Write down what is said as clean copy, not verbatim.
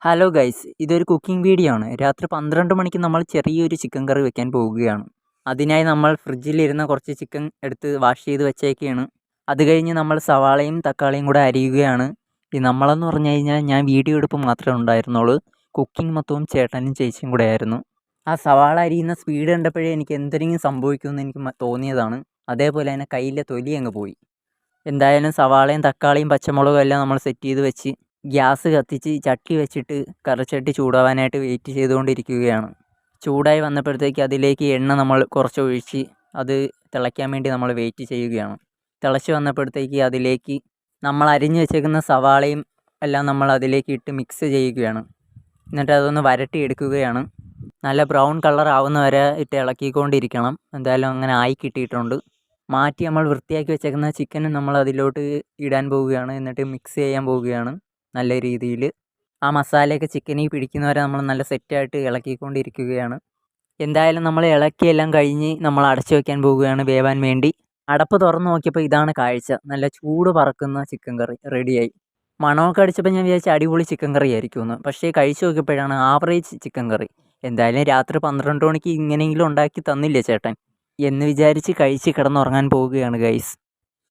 Hello guys, ഇതൊരു cooking video ആണ്. രാത്രി 12 മണിക്ക് നമ്മൾ ചെറിയൊരു ചിക്കൻ കറി വെക്കാൻ പോവുകയാണ്. അതിനായി നമ്മൾ ഫ്രിഡ്ജിലിരുന്ന കുറച്ച് ചിക്കൻ എടുത്ത് വാഷ് ചെയ്ത് വെച്ചേക്കുകയാണ്. അത് കഴിഞ്ഞ് നമ്മൾ സവാളയും തക്കാളിയും കൂടെ അരിയുകയാണ്. നമ്മളെന്ന് പറഞ്ഞു കഴിഞ്ഞാൽ ഞാൻ വീഡിയോ എടുപ്പ് മാത്രമേ ഉണ്ടായിരുന്നുള്ളൂ. കുക്കിംഗ് മൊത്തവും ചേട്ടനും ചേച്ചിയും കൂടെ ആയിരുന്നു. ആ സവാള അരിയുന്ന സ്പീഡ് കണ്ടപ്പോഴേ എനിക്ക് എന്തെങ്കിലും സംഭവിക്കുമെന്ന് എനിക്ക് തോന്നിയതാണ്. അതേപോലെ തന്നെ കയ്യിലെ തൊലി അങ്ങ് പോയി. എന്തായാലും സവാളയും തക്കാളിയും പച്ചമുളകും എല്ലാം നമ്മൾ സെറ്റ് ചെയ്ത് വെച്ച് ഗ്യാസ് കത്തിച്ച് ചട്ടി വെച്ചിട്ട് കറിച്ചട്ടി ചൂടാവാനായിട്ട് വെയിറ്റ് ചെയ്തുകൊണ്ടിരിക്കുകയാണ്. ചൂടായി വന്നപ്പോഴത്തേക്ക് അതിലേക്ക് എണ്ണ നമ്മൾ കുറച്ച് ഒഴിച്ച് അത് തിളയ്ക്കാൻ വേണ്ടി നമ്മൾ വെയിറ്റ് ചെയ്യുകയാണ്. തിളച്ച് വന്നപ്പോഴത്തേക്ക് അതിലേക്ക് നമ്മൾ അരിഞ്ഞു വെച്ചേക്കുന്ന സവാളയും എല്ലാം നമ്മൾ അതിലേക്ക് ഇട്ട് മിക്സ് ചെയ്യുകയാണ്. എന്നിട്ട് അതൊന്ന് വരട്ടി എടുക്കുകയാണ്. നല്ല ബ്രൗൺ കളർ ആവുന്ന വരെ ഇട്ട് ഇളക്കിക്കൊണ്ടിരിക്കണം. എന്തായാലും അങ്ങനെ ആയി കിട്ടിയിട്ടുണ്ട്. മാറ്റി നമ്മൾ വൃത്തിയാക്കി വെച്ചേക്കുന്ന ചിക്കനും നമ്മൾ അതിലോട്ട് ഇടാൻ പോവുകയാണ്. എന്നിട്ട് മിക്സ് ചെയ്യാൻ പോവുകയാണ് നല്ല രീതിയിൽ. ആ മസാലയൊക്കെ ചിക്കനിൽ പിടിക്കുന്നവരെ നമ്മൾ നല്ല സെറ്റായിട്ട് ഇളക്കിക്കൊണ്ടിരിക്കുകയാണ്. എന്തായാലും നമ്മൾ ഇളക്കിയെല്ലാം കഴിഞ്ഞ് നമ്മൾ അടച്ചു വയ്ക്കാൻ പോവുകയാണ് വേവാൻ വേണ്ടി. അടപ്പ് തുറന്ന് നോക്കിയപ്പോൾ ഇതാണ് കാഴ്ച. നല്ല ചൂട് പറക്കുന്ന ചിക്കൻ കറി റെഡിയായി. മണമൊക്കെ അടിച്ചപ്പോൾ ഞാൻ വിചാരിച്ച അടിപൊളി ചിക്കൻ കറി ആയിരിക്കുമെന്ന്. പക്ഷേ കഴിച്ചു നോക്കിയപ്പോഴാണ് ആവറേജ് ചിക്കൻ കറി. എന്തായാലും രാത്രി 12 മണിക്ക് ഇങ്ങനെയെങ്കിലും ഉണ്ടാക്കി തന്നില്ലേ ചേട്ടൻ എന്ന് വിചാരിച്ച് കഴിച്ച് കിടന്നുറങ്ങാൻ പോവുകയാണ് ഗൈസ്.